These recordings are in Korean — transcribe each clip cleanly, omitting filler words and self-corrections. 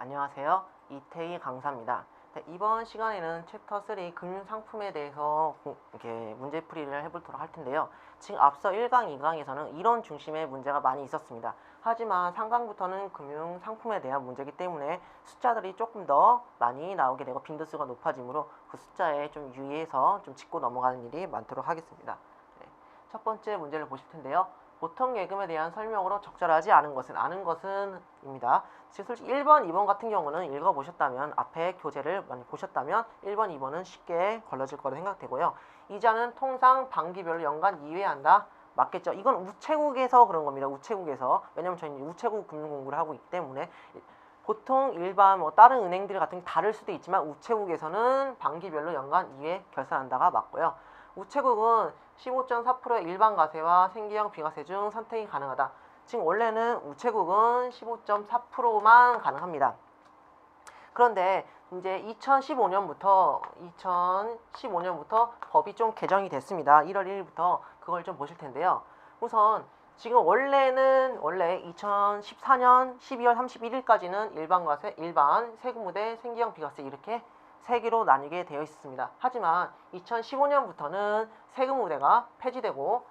안녕하세요. 이태희 강사입니다. 네, 이번 시간에는 챕터 3 금융상품에 대해서 이렇게 문제풀이를 해보도록 할 텐데요. 지금 앞서 1강, 2강에서는 이론 중심의 문제가 많이 있었습니다. 하지만 3강부터는 금융상품에 대한 문제이기 때문에 숫자들이 조금 더 많이 나오게 되고 빈도수가 높아지므로 그 숫자에 좀 유의해서 좀 짚고 넘어가는 일이 많도록 하겠습니다. 네, 첫 번째 문제를 보실 텐데요. 보통 예금에 대한 설명으로 적절하지 않은 것은 입니다. 지금 솔직히 1번, 2번 같은 경우는 읽어보셨다면 앞에 교재를 많이 보셨다면 1번, 2번은 쉽게 걸러질 거로 생각되고요. 이자는 통상 반기별로 연간 2회한다. 맞겠죠? 이건 우체국에서 그런 겁니다. 우체국에서. 왜냐면 저희는 우체국 금융 공부를 하고 있기 때문에 보통 일반 다른 은행들 같은 게 다를 수도 있지만 우체국에서는 반기별로 연간 2회 결산한다가 맞고요. 우체국은 15.4%의 일반 과세와 생계형 비과세 중 선택이 가능하다. 지금 원래는 우체국은 15.4%만 가능합니다. 그런데 이제 2015년부터 법이 좀 개정이 됐습니다. 1월 1일부터 그걸 좀 보실 텐데요. 우선 지금 원래 2014년 12월 31일까지는 일반 세금무대, 생계형 비과세 이렇게 세 개로 나뉘게 되어 있습니다. 하지만 2015년부터는 세금무대가 폐지되고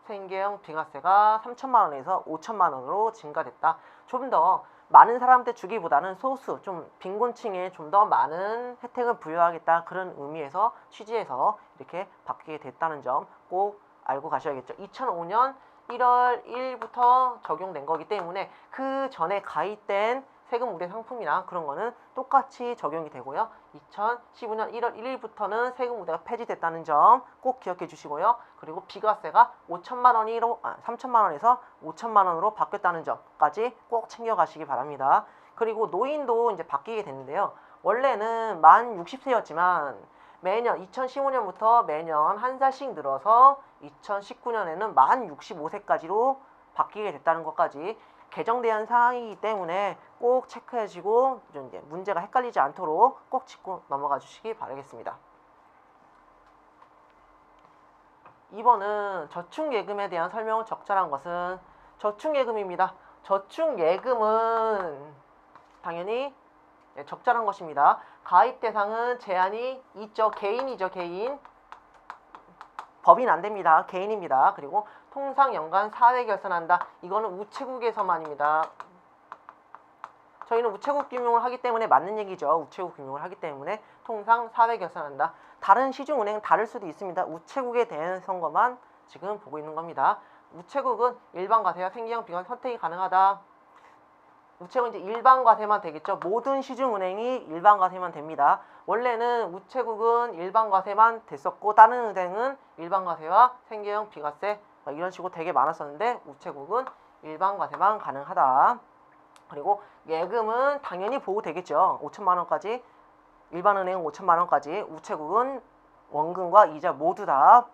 생계형 비과세가 3천만 원에서 5천만 원으로 증가됐다. 좀 더 많은 사람한테 주기보다는 소수, 좀 빈곤층에 좀 더 많은 혜택을 부여하겠다. 그런 의미에서 취지에서 이렇게 바뀌게 됐다는 점 꼭 알고 가셔야겠죠. 2005년 1월 1일부터 적용된 거기 때문에 그 전에 가입된 세금 우대 상품이나 그런 거는 똑같이 적용이 되고요. 2015년 1월 1일부터는 세금 우대가 폐지됐다는 점 꼭 기억해 주시고요. 그리고 비과세가 3천만 원에서 5천만 원으로 바뀌었다는 점까지 꼭 챙겨 가시기 바랍니다. 그리고 노인도 이제 바뀌게 됐는데요. 원래는 만 60세였지만 매년 2015년부터 매년 한 살씩 늘어서 2019년에는 만 65세까지로 바뀌게 됐다는 것까지 개정된 사항이기 때문에 꼭 체크해주시고 이제 문제가 헷갈리지 않도록 꼭 짚고 넘어가 주시기 바라겠습니다. 2번은 저축예금에 대한 설명을 적절한 것은 저축예금입니다. 저축예금은 당연히 적절한 것입니다. 가입 대상은 제한이 있죠. 개인이죠. 개인. 법인 안 됩니다. 개인입니다. 그리고 통상 연간 4회 결산한다. 이거는 우체국에서만입니다. 저희는 우체국 금융을 하기 때문에 맞는 얘기죠. 우체국 금융을 하기 때문에 통상 4회 결산한다. 다른 시중은행은 다를 수도 있습니다. 우체국에 대해서인 것만 지금 보고 있는 겁니다. 우체국은 일반 과세와 생계형 비과세 선택이 가능하다. 우체국은 이제 일반 과세만 되겠죠. 모든 시중은행이 일반 과세만 됩니다. 원래는 우체국은 일반 과세만 됐었고 다른 은행은 일반 과세와 생계형 비과세 이런 식으로 되게 많았었는데 우체국은 일반 과세만 가능하다. 그리고 예금은 당연히 보호되겠죠. 5천만 원까지 일반 은행은 5천만 원까지 우체국은 원금과 이자 모두 다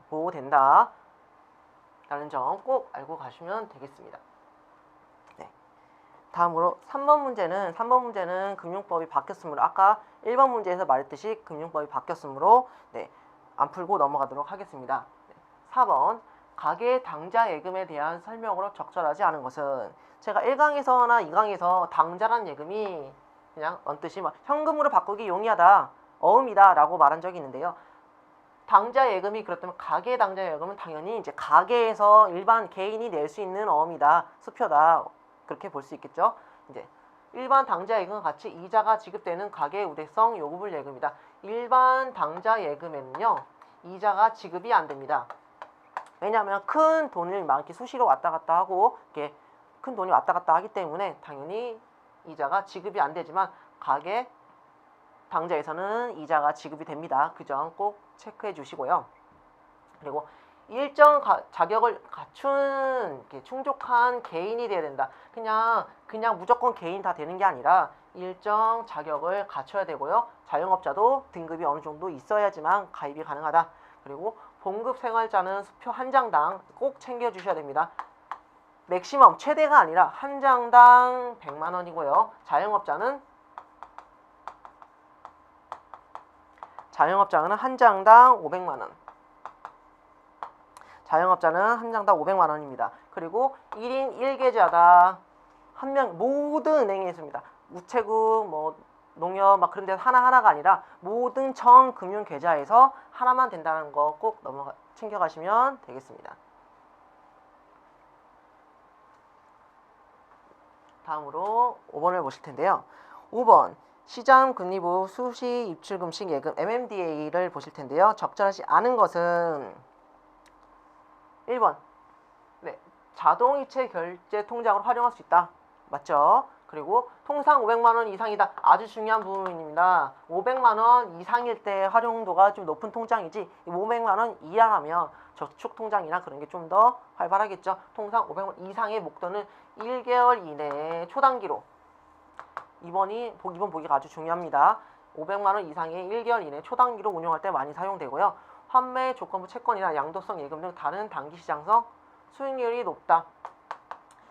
보호된다. 라는 점 꼭 알고 가시면 되겠습니다. 다음으로 3번 문제는 금융법이 바뀌었으므로 아까 1번 문제에서 말했듯이 금융법이 바뀌었으므로 안 풀고 넘어가도록 하겠습니다. 4번 가계 당좌 예금에 대한 설명으로 적절하지 않은 것은 제가 1강에서나 2강에서 당좌란 예금이 그냥 언뜻이 현금으로 바꾸기 용이하다, 어음이다 라고 말한 적이 있는데요. 당좌 예금이 그렇다면 가계 당좌 예금은 당연히 이제 가계에서 일반 개인이 낼 수 있는 어음이다, 수표다. 그렇게 볼 수 있겠죠. 이제 일반 당좌 예금과 같이 이자가 지급되는 가계 우대성 요구불 예금이다. 일반 당좌 예금에는요 이자가 지급이 안 됩니다. 왜냐하면 큰 돈을 막 이렇게 수시로 왔다 갔다 하고 이렇게 큰 돈이 왔다 갔다 하기 때문에 당연히 이자가 지급이 안 되지만 가계 당좌에서는 이자가 지급이 됩니다. 그 점 꼭 체크해 주시고요. 그리고 일정 자격을 갖춘 충족한 개인이 돼야 된다. 그냥 무조건 개인 다 되는 게 아니라 일정 자격을 갖춰야 되고요. 자영업자도 등급이 어느 정도 있어야지만 가입이 가능하다. 그리고 봉급 생활자는 수표 한 장당 꼭 챙겨 주셔야 됩니다. 맥시멈 최대가 아니라 한 장당 100만 원이고요. 자영업자는 한 장당 500만 원. 자영업자는 한 장당 500만 원입니다. 그리고 1인 1계좌다. 한 명 모든 은행에 있습니다. 우체국 뭐 농협 막 그런 데 하나하나가 아니라 모든 전 금융 계좌에서 하나만 된다는 거 꼭 챙겨가시면 되겠습니다. 다음으로 5번을 보실 텐데요. 5번 시장 금리부 수시 입출 금식 예금 MMDA를 보실 텐데요. 적절하지 않은 것은 1번 네, 자동이체 결제 통장으로 활용할 수 있다. 맞죠? 그리고 통상 500만 원 이상이다. 아주 중요한 부분입니다. 500만 원 이상일 때 활용도가 좀 높은 통장이지 500만 원 이하라면 저축 통장이나 그런 게 좀 더 활발하겠죠. 통상 500만 원 이상의 목돈은 1개월 이내에 초단기로 이번 보기가 아주 중요합니다. 500만 원 이상의 1개월 이내 초단기로 운용할 때 많이 사용되고요. 환매 조건부 채권이나 양도성 예금 등 다른 단기 시장성 수익률이 높다.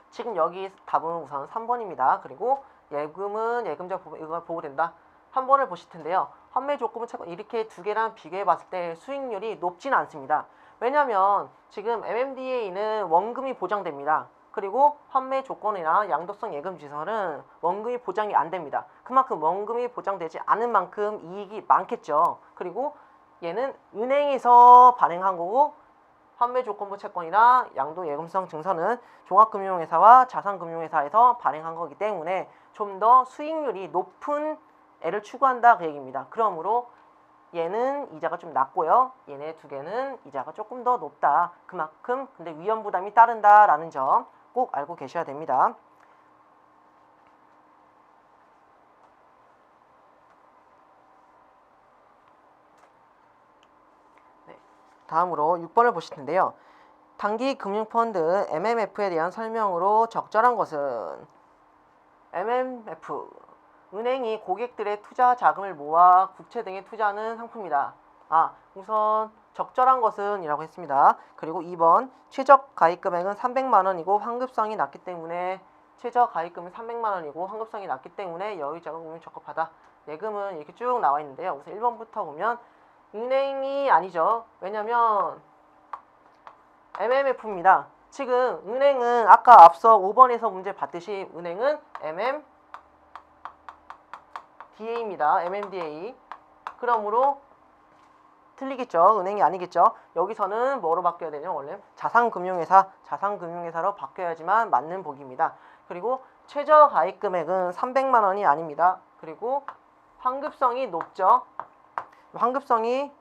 지금 여기 답은 우선 3번입니다. 그리고 예금은 예금자 보호된다. 3번을 보실 텐데요. 환매 조건부 채권 이렇게 두 개랑 비교해 봤을 때 수익률이 높지는 않습니다. 왜냐하면 지금 MMDA는 원금이 보장됩니다. 그리고 환매 조건이나 양도성 예금 지설은 원금이 보장이 안 됩니다. 그만큼 원금이 보장되지 않은 만큼 이익이 많겠죠. 그리고 얘는 은행에서 발행한 거고 환매 조건부 채권이나 양도 예금성 증서는 종합금융회사와 자산금융회사에서 발행한 거기 때문에 좀 더 수익률이 높은 애를 추구한다 그 얘기입니다. 그러므로 얘는 이자가 좀 낮고요. 얘네 두 개는 이자가 조금 더 높다. 그만큼 근데 위험 부담이 따른다라는 점 꼭 알고 계셔야 됩니다. 네, 다음으로 6번을 보실 텐데요. 단기 금융펀드 MMF에 대한 설명으로 적절한 것은 MMF 은행이 고객들의 투자 자금을 모아 국채 등에 투자하는 상품이다. 우선 적절한 것은 이라고 했습니다. 그리고 2번 최적 가입 금액은 300만 원이고 환급성이 낮기 때문에 최저 가입금은 300만 원이고 환급성이 낮기 때문에 여유자금 운용 적합하다. 예금은 이렇게 쭉 나와 있는데요. 우선 1번부터 보면 은행이 아니죠. 왜냐면 MMF입니다. 지금 은행은 아까 앞서 5번에서 문제 봤듯이 은행은 MMDA입니다. MMDA. 그러므로 틀리겠죠. 은행이 아니겠죠. 여기서는 뭐로 바뀌어야 되냐? 원래 자산금융회사로 바뀌어야지만 맞는 보기입니다. 그리고 최저 가입 금액은 300만 원이 아닙니다. 그리고 환급성이 높죠. 환급성이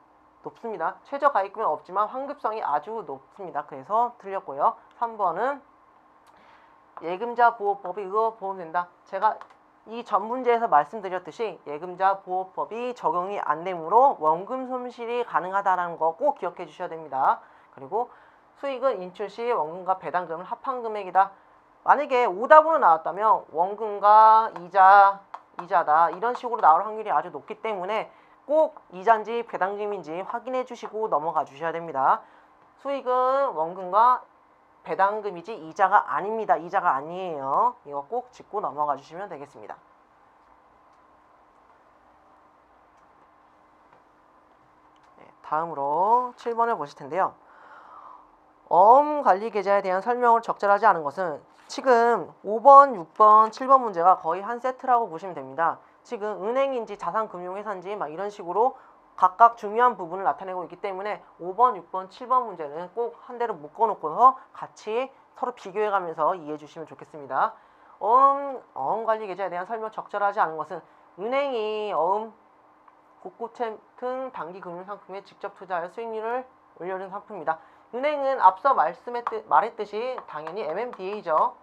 높습니다. 최저 가입 금액은 없지만 환급성이 아주 높습니다. 그래서 틀렸고요. 3번은 예금자 보호법이 이거 보면 된다. 제가 이 전 문제에서 말씀드렸듯이 예금자 보호법이 적용이 안 되므로 원금 손실이 가능하다는 거 꼭 기억해 주셔야 됩니다. 그리고 수익은 인출 시 원금과 배당금을 합한 금액이다. 만약에 오답으로 나왔다면 원금과 이자다 이런 식으로 나올 확률이 아주 높기 때문에 꼭 이자인지 배당금인지 확인해 주시고 넘어가 주셔야 됩니다. 수익은 원금과 배당금이지 이자가 아닙니다. 이자가 아니에요. 이거 꼭 짚고 넘어가 주시면 되겠습니다. 네, 다음으로 7번을 보실 텐데요. 어음관리 계좌에 대한 설명을 적절하지 않은 것은 지금 5번, 6번, 7번 문제가 거의 한 세트라고 보시면 됩니다. 지금 은행인지 자산금융회사인지 막 이런 식으로 각각 중요한 부분을 나타내고 있기 때문에 5번, 6번, 7번 문제는 꼭 한 대로 묶어놓고서 같이 서로 비교해가면서 이해해 주시면 좋겠습니다. 어음관리 계좌에 대한 설명 적절하지 않은 것은 은행이 국고채 등 단기 금융상품에 직접 투자하여 수익률을 올려주는 상품입니다. 은행은 앞서 말했듯이 당연히 MMDA죠.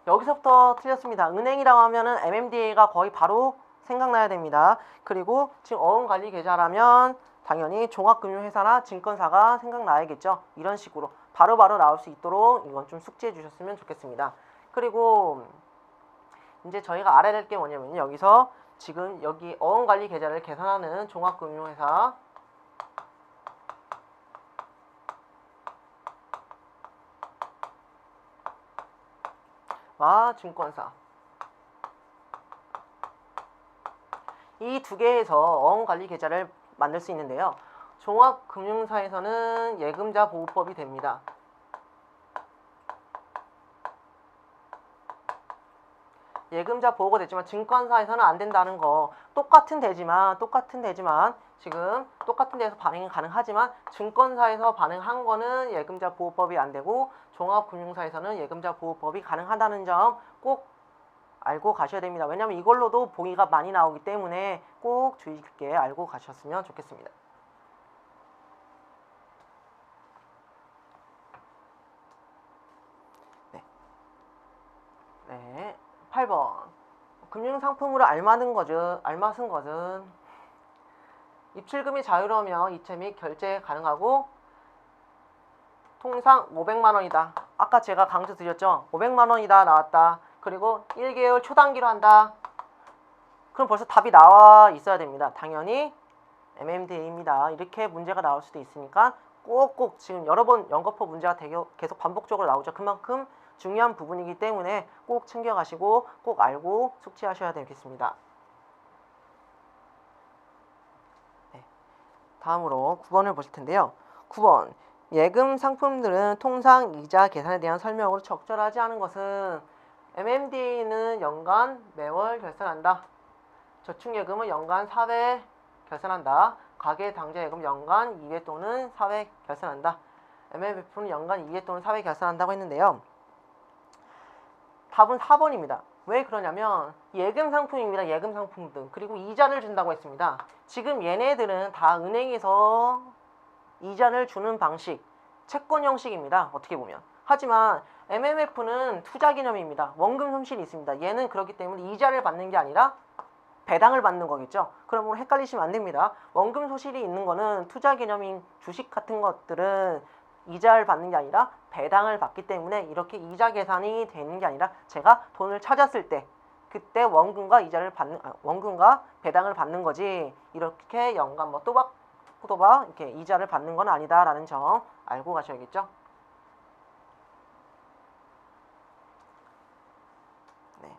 여기서부터 틀렸습니다. 은행이라고 하면은 MMDA가 거의 바로 생각나야 됩니다. 그리고 지금 어음관리 계좌라면 당연히 종합금융회사나 증권사가 생각나야겠죠. 이런 식으로 바로바로 나올 수 있도록 이건 좀 숙지해 주셨으면 좋겠습니다. 그리고 이제 저희가 알아야 될 게 뭐냐면요. 여기서 지금 여기 어음관리 계좌를 계산하는 종합금융회사 와 증권사 이 두 개에서 어음관리 계좌를 만들 수 있는데요. 종합금융사에서는 예금자 보호법이 됩니다. 예금자 보호가 됐지만 증권사에서는 안 된다는 거. 똑같은 데지만 지금 똑같은 데에서 반영이 가능하지만 증권사에서 반영한 거는 예금자 보호법이 안 되고 종합금융사에서는 예금자 보호법이 가능하다는 점 꼭 알고 가셔야 됩니다. 왜냐하면 이걸로도 봉의가 많이 나오기 때문에 꼭 주의 깊게 알고 가셨으면 좋겠습니다. 네, 8번. 금융상품으로 알맞은 것은 입출금이 자유로우며 이체 및 결제 가능하고 통상 500만 원이다. 아까 제가 강조 드렸죠. 500만 원이다 나왔다. 그리고 1개월 초단기로 한다. 그럼 벌써 답이 나와 있어야 됩니다. 당연히 MMDA입니다. 이렇게 문제가 나올 수도 있으니까 꼭꼭 지금 여러 번 연거푸 문제가 계속 반복적으로 나오죠. 그만큼 중요한 부분이기 때문에 꼭 챙겨가시고 꼭 알고 숙지하셔야 되겠습니다. 네. 다음으로 9번을 보실 텐데요. 9번. 예금 상품들은 통상 이자 계산에 대한 설명으로 적절하지 않은 것은 MMDA는 연간 매월 결산한다. 저축예금은 연간 4회 결산한다. 가계당좌예금 연간 2회 또는 4회 결산한다. MMF는 연간 2회 또는 4회 결산한다고 했는데요. 답은 4번입니다. 왜 그러냐면 예금 상품입니다. 예금 상품들. 그리고 이자를 준다고 했습니다. 지금 얘네들은 다 은행에서 이자를 주는 방식, 채권 형식입니다. 어떻게 보면. 하지만 MMF는 투자 개념입니다. 원금 손실이 있습니다. 얘는 그렇기 때문에 이자를 받는 게 아니라 배당을 받는 거겠죠. 그러면 헷갈리시면 안 됩니다. 원금 손실이 있는 거는 투자 개념인 주식 같은 것들은 이자를 받는 게 아니라 배당을 받기 때문에 이렇게 이자 계산이 되는 게 아니라 제가 돈을 찾았을 때 그때 원금과 원금과 배당을 받는 거지 이렇게 연간 뭐 또박 이렇게 이자를 받는 건 아니다라는 점 알고 가셔야겠죠. 네.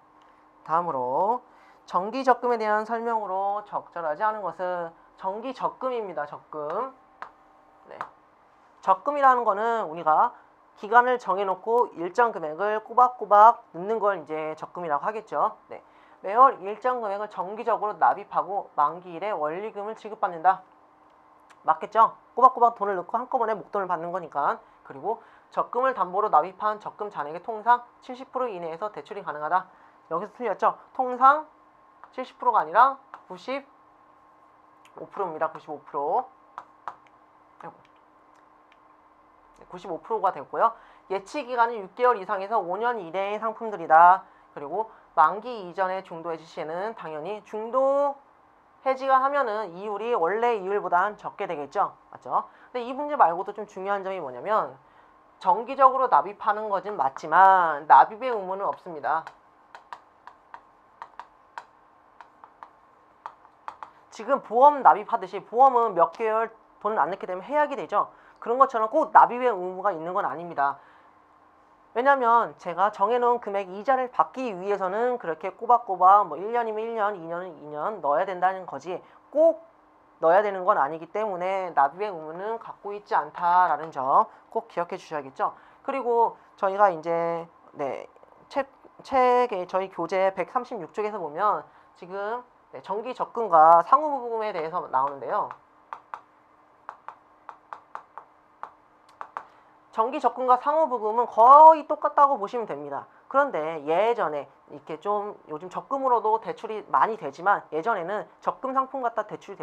다음으로 정기적금에 대한 설명으로 적절하지 않은 것은 정기적금입니다. 적금. 네. 적금이라는 거는 우리가 기간을 정해놓고 일정 금액을 꼬박꼬박 넣는 걸 이제 적금이라고 하겠죠. 네. 매월 일정 금액을 정기적으로 납입하고 만기일에 원리금을 지급받는다. 맞겠죠? 꼬박꼬박 돈을 넣고 한꺼번에 목돈을 받는 거니까. 그리고 적금을 담보로 납입한 적금 잔액의 통상 70% 이내에서 대출이 가능하다. 여기서 틀렸죠? 통상 70%가 아니라 95%입니다. 95%. 95%가 되고요. 예치 기간은 6개월 이상에서 5년 이내의 상품들이다. 그리고 만기 이전의 중도 해지 시에는 당연히 중도 해지가 하면은 이율이 원래 이율보다는 적게 되겠죠. 맞죠? 근데 이 문제 말고도 좀 중요한 점이 뭐냐면 정기적으로 납입하는 것은 맞지만 납입의 의무는 없습니다. 지금 보험 납입하듯이 보험은 몇 개월 돈을 안 넣게 되면 해약이 되죠. 그런 것처럼 꼭 납입의 의무가 있는 건 아닙니다. 왜냐면 제가 정해놓은 금액 이자를 받기 위해서는 그렇게 꼬박꼬박 뭐 1년이면 1년, 2년은 2년 넣어야 된다는 거지 꼭 넣어야 되는 건 아니기 때문에 납입의 의무는 갖고 있지 않다라는 점 꼭 기억해 주셔야겠죠. 그리고 저희가 이제 책에 저희 교재 136쪽에서 보면 지금 정기 적금과 상호부금에 대해서 나오는데요. 정기 적금과 상호부금은 거의 똑같다고 보시면 됩니다. 그런데 예전에 이렇게 좀 요즘 적금으로도 대출이 많이 되지만 예전에는 적금 상품 갖다 대출이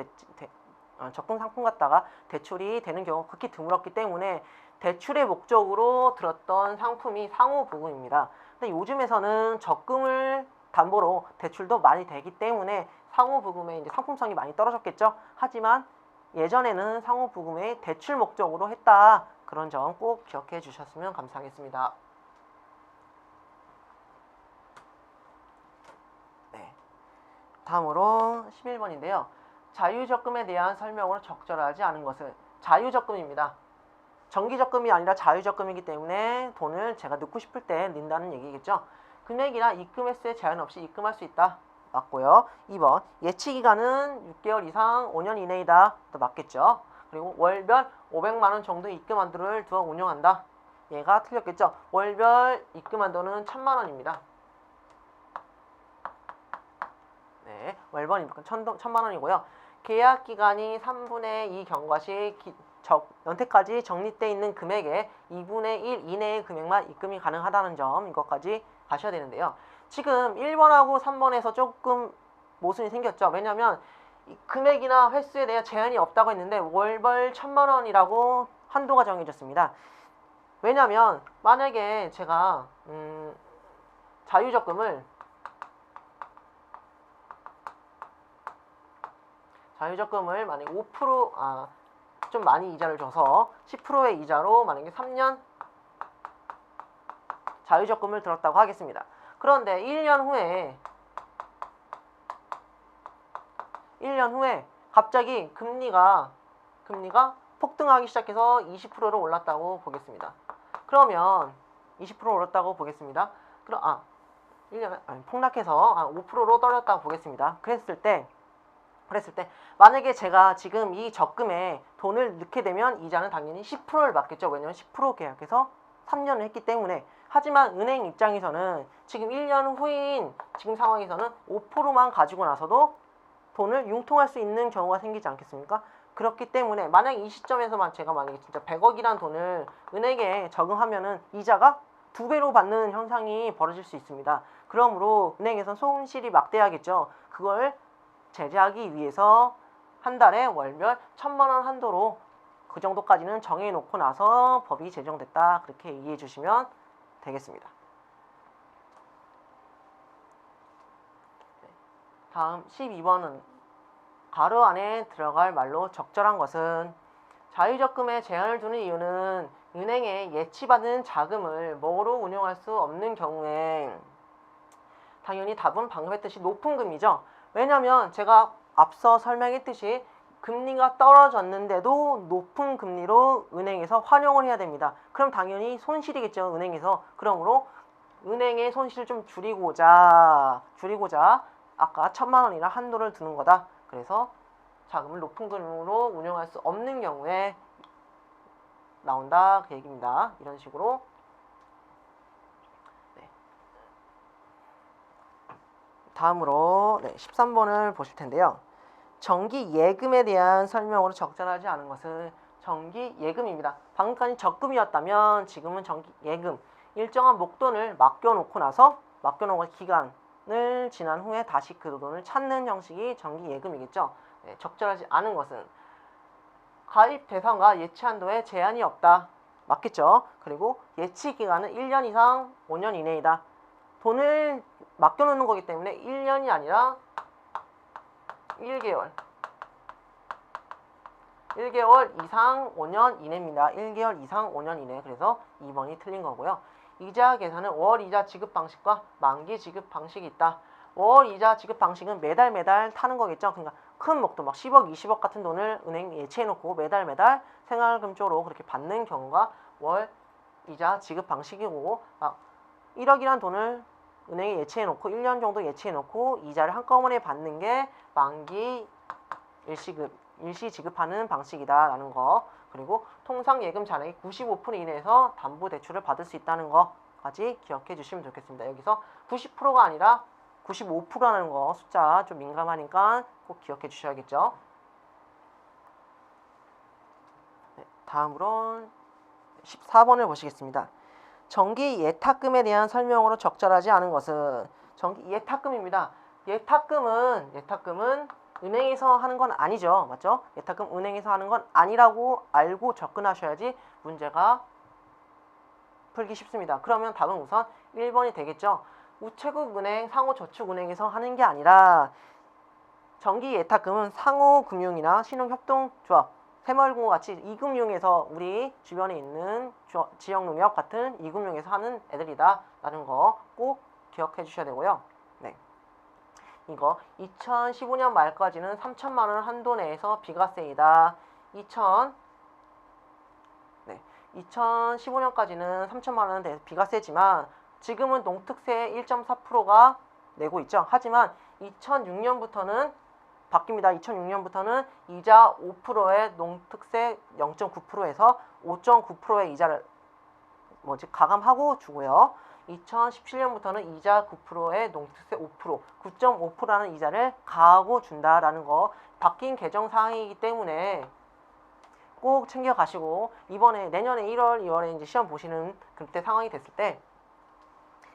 되는 경우가 극히 드물었기 때문에 대출의 목적으로 들었던 상품이 상호부금입니다. 근데 요즘에서는 적금을 담보로 대출도 많이 되기 때문에 상호부금의 이제 상품성이 많이 떨어졌겠죠. 하지만 예전에는 상호부금의 대출 목적으로 했다. 그런 점 꼭 기억해 주셨으면 감사하겠습니다. 네. 다음으로 11번인데요. 자유적금에 대한 설명으로 적절하지 않은 것은 자유적금입니다. 정기적금이 아니라 자유적금이기 때문에 돈을 제가 넣고 싶을 때 넣는다는 얘기겠죠. 금액이나 입금 횟수에 제한 없이 입금할 수 있다. 맞고요. 2번 예치기간은 6개월 이상 5년 이내이다. 또 맞겠죠. 그리고 월별 500만 원 정도 입금 한도를 두어 운용한다. 얘가 틀렸겠죠. 월별 입금 한도는 1000만 원입니다. 네, 월번이 1,000만 원이고요. 계약 기간이 3분의 2 경과 시 연태까지 적립되어 있는 금액의 2분의 1 이내의 금액만 입금이 가능하다는 점, 이것까지 가셔야 되는데요. 지금 1번하고 3번에서 조금 모순이 생겼죠. 왜냐하면 금액이나 횟수에 대한 제한이 없다고 했는데 월벌 1,000만 원이라고 한도가 정해졌습니다. 왜냐하면 만약에 제가 자유적금을 만약에 5% 좀 많이 이자를 줘서 10%의 이자로 만약에 3년 자유적금을 들었다고 하겠습니다. 그런데 1년 후에 갑자기 금리가 폭등하기 시작해서 20%로 올랐다고 보겠습니다. 그러면 20% 올랐다고 보겠습니다. 그럼 1년에 폭락해서 5%로 떨어졌다고 보겠습니다. 그랬을 때 만약에 제가 지금 이 적금에 돈을 넣게 되면 이자는 당연히 10%를 받겠죠. 왜냐하면 10% 계약해서 3년을 했기 때문에. 하지만 은행 입장에서는 지금 1년 후인 지금 상황에서는 5%만 가지고 나서도 돈을 융통할 수 있는 경우가 생기지 않겠습니까? 그렇기 때문에 만약 이 시점에서만 제가 만약에 진짜 100억이란 돈을 은행에 저금하면은 이자가 2배로 받는 현상이 벌어질 수 있습니다. 그러므로 은행에선 손실이 막대하겠죠. 그걸 제재하기 위해서 한 달에 월별 1,000만 원 한도로 그 정도까지는 정해놓고 나서 법이 제정됐다. 그렇게 이해해 주시면 되겠습니다. 다음 12번은 가로 안에 들어갈 말로 적절한 것은 자유적금에 제한을 두는 이유는 은행에 예치받은 자금을 뭐로 운용할 수 없는 경우에 당연히 답은 방금 했듯이 높은 금리죠. 왜냐하면 제가 앞서 설명했듯이 금리가 떨어졌는데도 높은 금리로 은행에서 활용을 해야 됩니다. 그럼 당연히 손실이겠죠. 은행에서. 그러므로 은행의 손실을 좀 줄이고자 아까 1,000만 원이나 한도를 두는 거다. 그래서 자금을 높은 금리로 운용할 수 없는 경우에 나온다. 그 얘기입니다. 이런 식으로. 네. 다음으로 13번을 보실 텐데요. 정기 예금에 대한 설명으로 적절하지 않은 것은 정기 예금입니다. 방금까지 적금이었다면 지금은 정기 예금. 일정한 목돈을 맡겨놓고 기간을 지난 후에 다시 그 돈을 찾는 형식이 정기 예금이겠죠. 네, 적절하지 않은 것은 가입 대상과 예치 한도에 제한이 없다. 맞겠죠? 그리고 예치 기간은 1년 이상 5년 이내이다. 돈을 맡겨놓는 거기 때문에 1년이 아니라 1개월 이상 5년 이내입니다. 1개월 이상 5년 이내. 그래서 2번이 틀린 거고요. 이자 계산은 월 이자 지급 방식과 만기 지급 방식이 있다. 월 이자 지급 방식은 매달 타는 거겠죠. 그러니까 큰 목돈 막 10억, 20억 같은 돈을 은행에 예치해놓고 매달 생활금조로 그렇게 받는 경우가 월 이자 지급 방식이고 1억이란 돈을 은행에 예치해놓고 1년 정도 예치해놓고 이자를 한꺼번에 받는 게 만기 일시 지급하는 방식이다라는 거. 그리고 통상 예금 잔액의 95% 이내에서 담보대출을 받을 수 있다는 거까지 기억해 주시면 좋겠습니다. 여기서 90%가 아니라 95%라는 거 숫자 좀 민감하니까 꼭 기억해 주셔야겠죠. 네, 다음으로 14번을 보시겠습니다. 정기 예탁금에 대한 설명으로 적절하지 않은 것은 정기 예탁금입니다. 예탁금은 은행에서 하는 건 아니죠. 맞죠? 예탁금 은행에서 하는 건 아니라고 알고 접근하셔야지 문제가 풀기 쉽습니다. 그러면 답은 우선 1번이 되겠죠. 우체국은행, 상호저축은행에서 하는 게 아니라 정기 예탁금은 상호금융이나 신용협동조합, 새마을금고 같이 이금융에서 우리 주변에 있는 지역농협 같은 이금융에서 하는 애들이다 라는 거 꼭 기억해 주셔야 되고요. 네. 이거 2015년 말까지는 3,000만 원 한도 내에서 비과세이다. 2015년까지는 3,000만 원 내에서 비과세지만 지금은 농특세 1.4%가 내고 있죠. 하지만 2006년부터는 바뀝니다. 2006년부터는 이자 5%에 농특세 0.9%에서 5.9%의 이자를 가감하고 주고요. 2017년부터는 이자 9%에 농특세 5%, 9.5%라는 이자를 가하고 준다라는 거 바뀐 개정 사항이기 때문에 꼭 챙겨 가시고 이번에 내년에 1월, 2월에 이제 시험 보시는 그때 상황이 됐을 때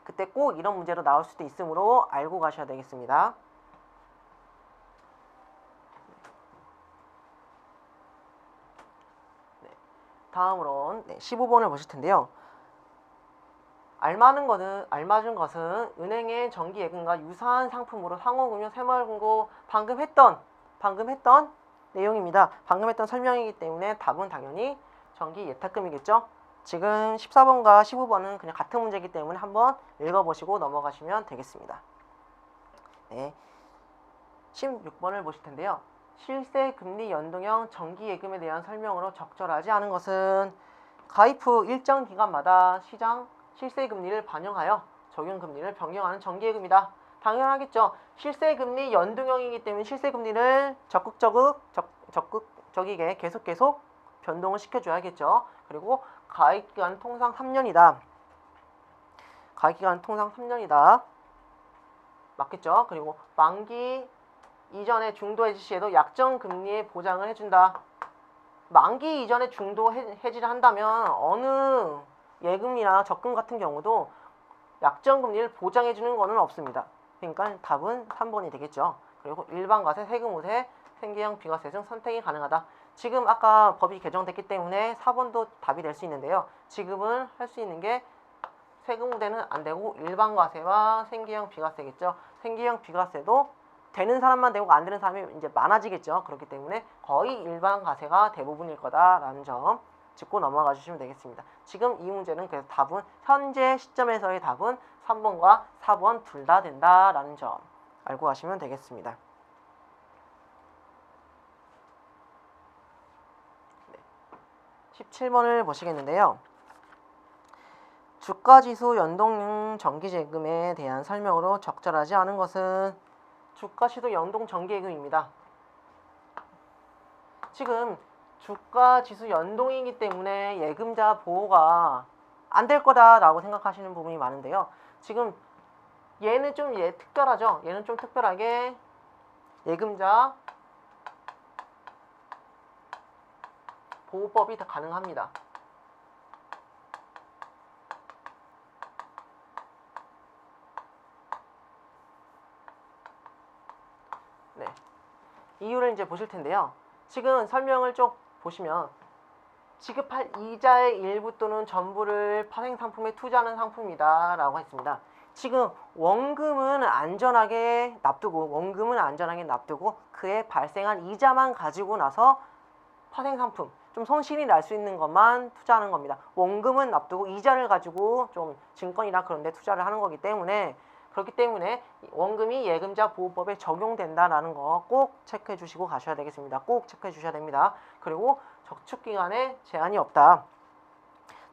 그때 꼭 이런 문제로 나올 수도 있으므로 알고 가셔야 되겠습니다. 다음으로 15번을 보실 텐데요. 알맞은 것은 은행의 정기예금과 유사한 상품으로 상호금융, 새마을금고 방금 했던 내용입니다. 방금 했던 설명이기 때문에 답은 당연히 정기예탁금이겠죠. 지금 14번과 15번은 그냥 같은 문제이기 때문에 한번 읽어보시고 넘어가시면 되겠습니다. 네, 16번을 보실 텐데요. 실세금리 연동형 정기예금에 대한 설명으로 적절하지 않은 것은 가입 후 일정 기간마다 시장 실세금리를 반영하여 적용금리를 변경하는 정기예금이다. 당연하겠죠. 실세금리 연동형이기 때문에 실세금리를 적극적이게 계속 변동을 시켜줘야겠죠. 그리고 가입기간은 통상 3년이다. 가입기간은 통상 3년이다. 맞겠죠. 그리고 만기 이전에 중도 해지 시에도 약정 금리에 보장을 해준다. 만기 이전에 중도 해지를 한다면 어느 예금이나 적금 같은 경우도 약정 금리를 보장해 주는 것은 없습니다. 그러니까 답은 3번이 되겠죠. 그리고 일반과세, 세금 우세, 생계형 비과세 중 선택이 가능하다. 지금 아까 법이 개정됐기 때문에 4번도 답이 될 수 있는데요. 지금은 할 수 있는 게 세금 우대는 안 되고 일반과세와 생계형 비과세겠죠. 생계형 비과세도 되는 사람만 되고 안 되는 사람이 이제 많아지겠죠. 그렇기 때문에 거의 일반 과세가 대부분일 거다라는 점 짚고 넘어가 주시면 되겠습니다. 지금 이 문제는 그래서 답은 현재 시점에서의 답은 3번과 4번 둘 다 된다라는 점 알고 가시면 되겠습니다. 네. 17번을 보시겠는데요. 주가지수 연동 정기예금에 대한 설명으로 적절하지 않은 것은 주가지수 연동 정기예금입니다. 지금 주가지수 연동이기 때문에 예금자 보호가 안 될 거다라고 생각하시는 부분이 많은데요. 지금 얘는 좀 특별하죠. 얘는 좀 특별하게 예금자 보호법이 다 가능합니다. 네, 이유를 이제 보실 텐데요. 지금 설명을 쭉 보시면 지급할 이자의 일부 또는 전부를 파생상품에 투자하는 상품이다 라고 했습니다. 지금 원금은 안전하게 납두고 그에 발생한 이자만 가지고 나서 파생상품, 좀 손실이 날 수 있는 것만 투자하는 겁니다. 원금은 납두고 이자를 가지고 좀 증권이나 그런 데 투자를 하는 거기 때문에 그렇기 때문에 원금이 예금자 보호법에 적용된다라는 거 꼭 체크해 주시고 가셔야 되겠습니다. 꼭 체크해 주셔야 됩니다. 그리고 저축기간에 제한이 없다.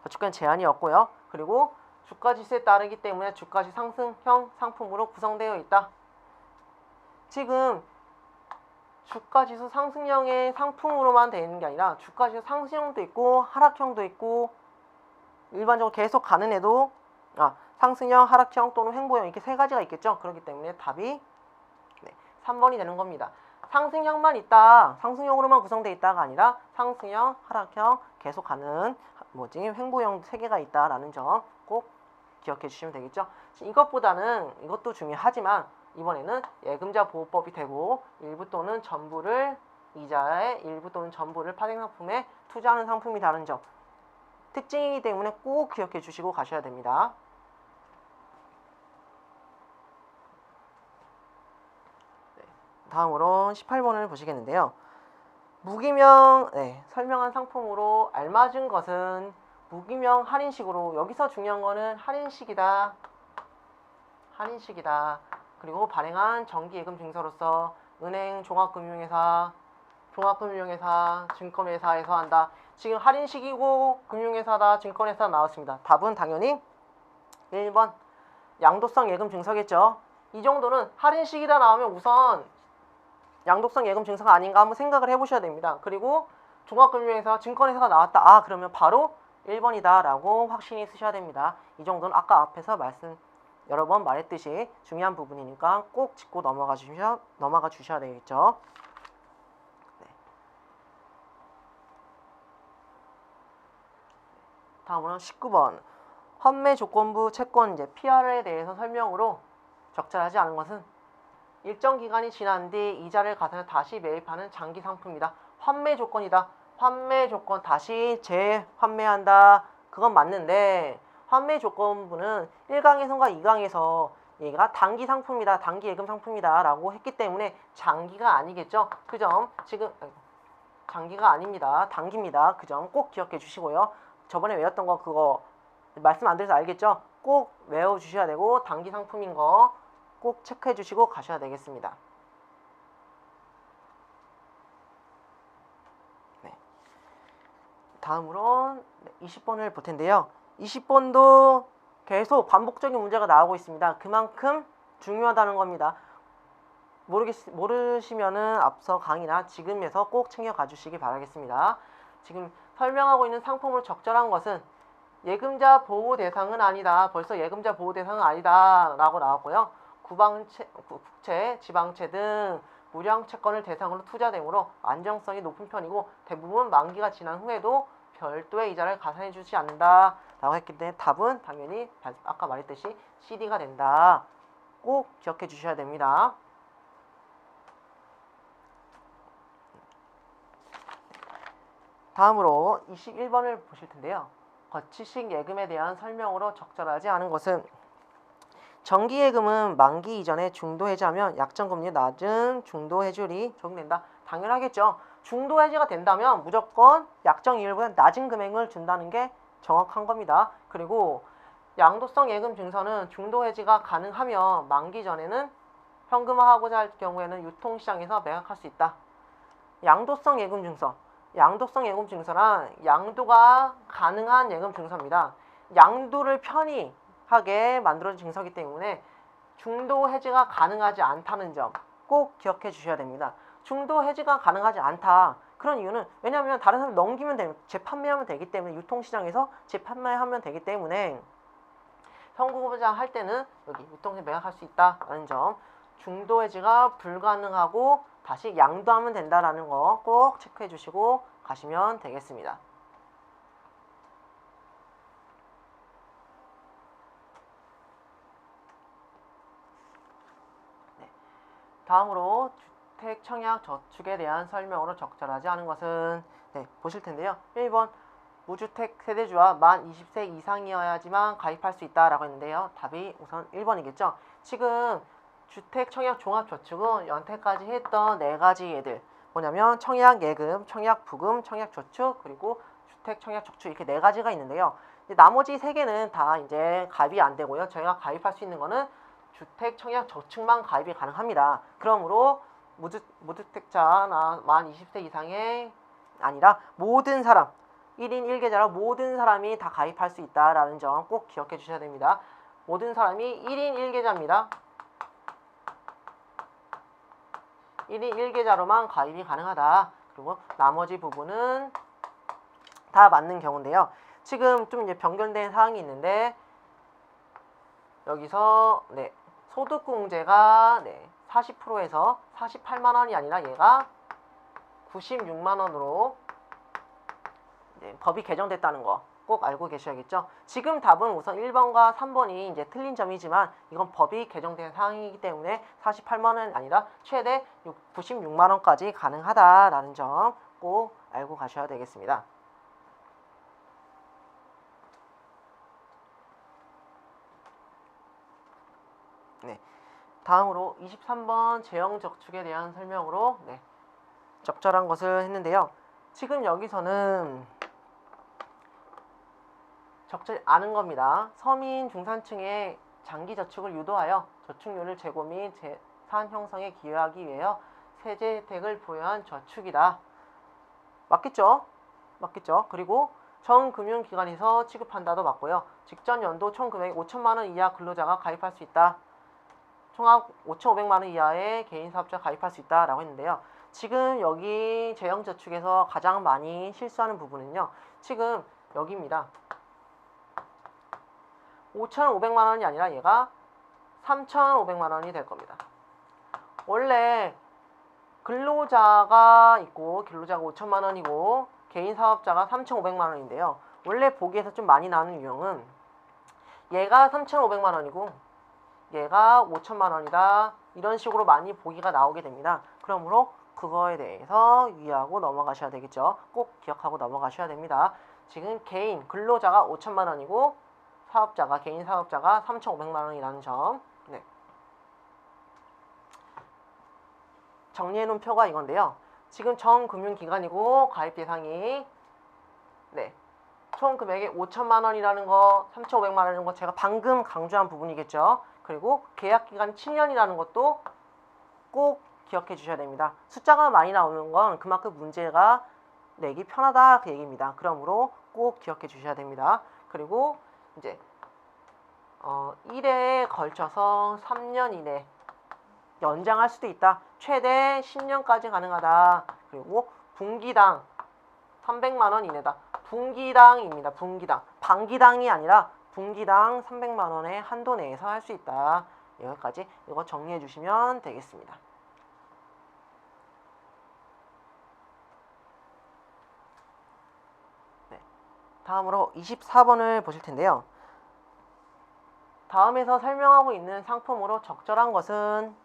저축기간 제한이 없고요. 그리고 주가지수에 따르기 때문에 주가지 상승형 상품으로 구성되어 있다. 지금 주가지수 상승형의 상품으로만 되어 있는 게 아니라 주가지수 상승형도 있고 하락형도 있고 일반적으로 계속 가는 애도 상승형, 하락형 또는 횡보형 이렇게 세 가지가 있겠죠. 그렇기 때문에 답이 3번이 되는 겁니다. 상승형만 있다, 상승형으로만 구성되어 있다가 아니라 상승형, 하락형, 계속 가는 횡보형 세 개가 있다라는 점 꼭 기억해 주시면 되겠죠. 이것도 중요하지만 이번에는 예금자 보호법이 되고 일부 또는 전부를 이자의 일부 또는 전부를 파생상품에 투자하는 상품이라는 점 특징이기 때문에 꼭 기억해 주시고 가셔야 됩니다. 다음으로 18번을 보시겠는데요. 무기명 설명한 상품으로 알맞은 것은 무기명 할인식으로 여기서 중요한 거는 할인식이다. 그리고 발행한 정기예금 증서로서 은행, 종합금융회사, 증권회사에서 한다. 지금 할인식이고 금융회사다, 증권회사 나왔습니다. 답은 당연히 1번 양도성 예금 증서겠죠. 이 정도는 할인식이다 나오면 우선 양도성 예금 증서가 아닌가 한번 생각을 해보셔야 됩니다. 그리고 종합금융회사, 증권회사가 나왔다. 그러면 바로 1번이다 라고 확신이 쓰셔야 됩니다. 이 정도는 아까 앞에서 여러 번 말했듯이 중요한 부분이니까 꼭 짚고 넘어가 주셔야 되겠죠. 네. 다음으로 19번. 환매 조건부 채권 이제 PR에 대해서 설명으로 적절하지 않은 것은 일정 기간이 지난 뒤 이자를 가산해 다시 매입하는 장기 상품이다. 환매 조건이다. 환매 조건 다시 재환매한다. 그건 맞는데 환매 조건부는 1강에서과 2강에서 얘가 단기 상품이다. 단기 예금 상품이다 라고 했기 때문에 장기가 아니겠죠. 그 점 지금 장기가 아닙니다. 단기입니다. 그 점 꼭 기억해 주시고요. 저번에 외웠던 거 그거 말씀 안 드려서 알겠죠? 꼭 외워주셔야 되고 단기 상품인 거 꼭 체크해 주시고 가셔야 되겠습니다. 네. 다음으로 20번을 볼 텐데요. 20번도 계속 반복적인 문제가 나오고 있습니다. 그만큼 중요하다는 겁니다. 모르시면은 앞서 강의나 지금에서 꼭 챙겨가 주시기 바라겠습니다. 지금 설명하고 있는 상품으로 적절한 것은 예금자 보호 대상은 아니다. 벌써 예금자 보호 대상은 아니다 라고 나왔고요. 국채, 지방채 등 무량 채권을 대상으로 투자되므로 안정성이 높은 편이고 대부분 만기가 지난 후에도 별도의 이자를 가산해 주지 않는다 라고 했기 때문에 답은 당연히 아까 말했듯이 CD가 된다. 꼭 기억해 주셔야 됩니다. 다음으로 21번을 보실 텐데요. 거치식 예금에 대한 설명으로 적절하지 않은 것은 정기예금은 만기 이전에 중도 해지하면 약정금리 낮은 중도 해지율이 적용된다. 당연하겠죠. 중도 해지가 된다면 무조건 약정 이율보다 낮은 금액을 준다는 게 정확한 겁니다. 그리고 양도성 예금 증서는 중도 해지가 가능하면 만기 전에는 현금화하고자 할 경우에는 유통시장에서 매각할 수 있다. 양도성 예금 증서. 양도성 예금 증서란 양도가 가능한 예금 증서입니다. 양도를 편의하게 만들어진 증서이기 때문에 중도 해지가 가능하지 않다는 점 꼭 기억해 주셔야 됩니다. 중도 해지가 가능하지 않다. 그런 이유는 왜냐하면 다른 사람 넘기면 되면 재판매하면 되기 때문에 유통시장에서 재판매하면 되기 때문에 선고보자 할 때는 여기 유통시장 매각할 수 있다라는 점, 중도 해지가 불가능하고 다시 양도하면 된다라는 거 꼭 체크해 주시고 가시면 되겠습니다. 네. 다음으로 주택 청약 저축에 대한 설명으로 적절하지 않은 것은 보실 텐데요. 1번 무주택 세대주와 만 20세 이상이어야지만 가입할 수 있다라고 했는데요. 답이 우선 1번이겠죠. 지금 주택 청약 종합저축은 연태까지 했던 4가지 예들 뭐냐면 청약예금, 청약부금, 청약저축 그리고 주택 청약저축 이렇게 4가지가 있는데요. 나머지 3개는 다 이제 가입이 안 되고요. 저희가 가입할 수 있는 거는 주택 청약저축만 가입이 가능합니다. 그러므로 무주택자나 만 20세 이상의 아니라 모든 사람 1인 1계좌로 모든 사람이 다 가입할 수 있다라는 점 꼭 기억해 주셔야 됩니다. 모든 사람이 1인 1계좌입니다. 1인 1계좌로만 가입이 가능하다. 그리고 나머지 부분은 다 맞는 경우인데요. 지금 좀 이제 변경된 사항이 있는데 여기서 소득공제가 40%에서 48만 원이 아니라 얘가 96만 원으로 법이 개정됐다는 거 꼭 알고 계셔야겠죠. 지금 답은 우선 1번과 3번이 이제 틀린 점이지만 이건 법이 개정된 사항이기 때문에 48만 원이 아니라 최대 96만 원까지 가능하다라는 점 꼭 알고 가셔야 되겠습니다. 네. 다음으로 23번 재형저축에 대한 설명으로 적절한 것을 했는데요. 지금 여기서는 적절히 않은 겁니다. 서민 중산층의 장기 저축을 유도하여 저축률을 제고 및 재산 형성에 기여하기 위하여 세제 혜택을 부여한 저축이다. 맞겠죠? 맞겠죠? 그리고 전 금융기관에서 취급한다도 맞고요. 직전 연도 총 금액 5천만 원 이하 근로자가 가입할 수 있다. 총합 5,500만 원 이하의 개인 사업자 가입할 수 있다라고 했는데요. 지금 여기 재형저축에서 가장 많이 실수하는 부분은요. 지금 여기입니다. 5,500만 원이 아니라 얘가 3,500만 원이 될 겁니다. 원래 근로자가 있고 근로자가 5천만 원이고 개인 사업자가 3,500만 원인데요. 원래 보기에서 좀 많이 나오는 유형은 얘가 3,500만 원이고 얘가 5천만 원이다. 이런 식으로 많이 보기가 나오게 됩니다. 그러므로 그거에 대해서 유의하고 넘어가셔야 되겠죠. 꼭 기억하고 넘어가셔야 됩니다. 지금 개인 근로자가 5천만 원이고 사업자가 개인 사업자가 3,500만 원이라는 점. 네. 정리해 놓은 표가 이건데요. 지금 전 금융기관이고 가입 대상이 네. 총 금액이 5천만 원이라는 거, 3,500만 원이라는 거 제가 방금 강조한 부분이겠죠. 그리고 계약 기간 7년이라는 것도 꼭 기억해 주셔야 됩니다. 숫자가 많이 나오는 건 그만큼 문제가 내기 편하다 그 얘기입니다. 그러므로 꼭 기억해 주셔야 됩니다. 그리고 이제 1회에 걸쳐서 3년 이내 연장할 수도 있다. 최대 10년까지 가능하다. 그리고 분기당 300만 원 이내다. 분기당입니다. 분기당. 반기당이 아니라 분기당 300만 원의 한도 내에서 할 수 있다. 여기까지 이거 정리해 주시면 되겠습니다. 네. 다음으로 24번을 보실 텐데요. 다음에서 설명하고 있는 상품으로 적절한 것은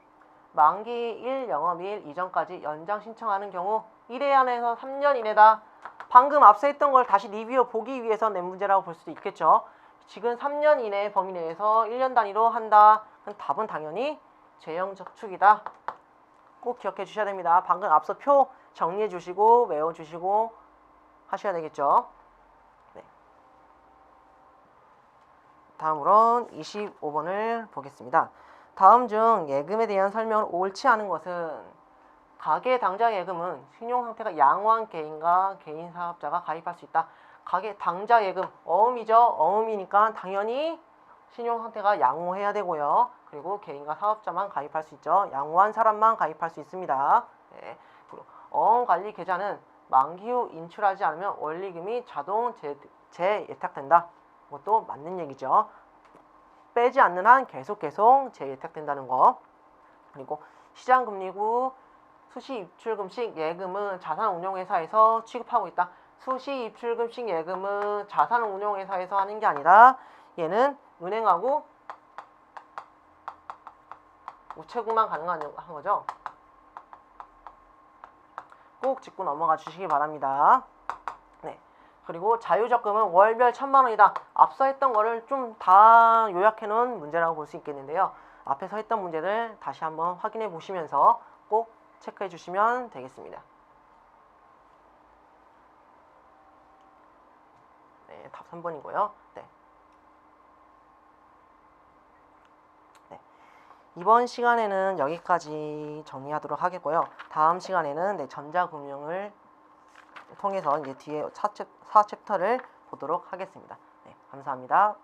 만기 1영업일 이전까지 연장 신청하는 경우 1회 안에서 3년 이내다. 방금 앞서 했던 걸 다시 리뷰 보기 위해서 낸 문제라고 볼 수도 있겠죠. 지금 3년 이내 범위 내에서 1년 단위로 한다. 그럼 답은 당연히 재형저축이다. 꼭 기억해 주셔야 됩니다. 방금 앞서 표 정리해 주시고 외워 주시고 하셔야 되겠죠. 네. 다음으로 25번을 보겠습니다. 다음 중 예금에 대한 설명을 옳지 않은 것은 가계 당좌 예금은 신용 상태가 양호한 개인과 개인 사업자가 가입할 수 있다. 가계 당좌 예금 어음이죠. 어음이니까 당연히 신용 상태가 양호해야 되고요. 그리고 개인과 사업자만 가입할 수 있죠. 양호한 사람만 가입할 수 있습니다. 네. 그리고 어음 관리 계좌는 만기 후 인출하지 않으면 원리금이 자동 재예탁된다. 그것도 맞는 얘기죠. 빼지 않는 한 계속 재예탁된다는 거. 그리고 시장금리구 수시 입출금식 예금은 자산운용회사에서 취급하고 있다. 수시 입출금식 예금은 자산운용회사에서 하는 게 아니라 얘는 은행하고 우체국만 가능한 거죠. 꼭 짚고 넘어가 주시기 바랍니다. 네. 그리고 자유적금은 월별 1,000만 원이다. 앞서 했던 거를 좀 다 요약해 놓은 문제라고 볼 수 있겠는데요. 앞에서 했던 문제를 다시 한번 확인해 보시면서 꼭 체크해 주시면 되겠습니다. 네, 답 3번이고요. 네. 네. 이번 시간에는 여기까지 정리하도록 하겠고요. 다음 시간에는 전자금융을 통해서 이제 뒤에 4챕터를 보도록 하겠습니다. 네, 감사합니다.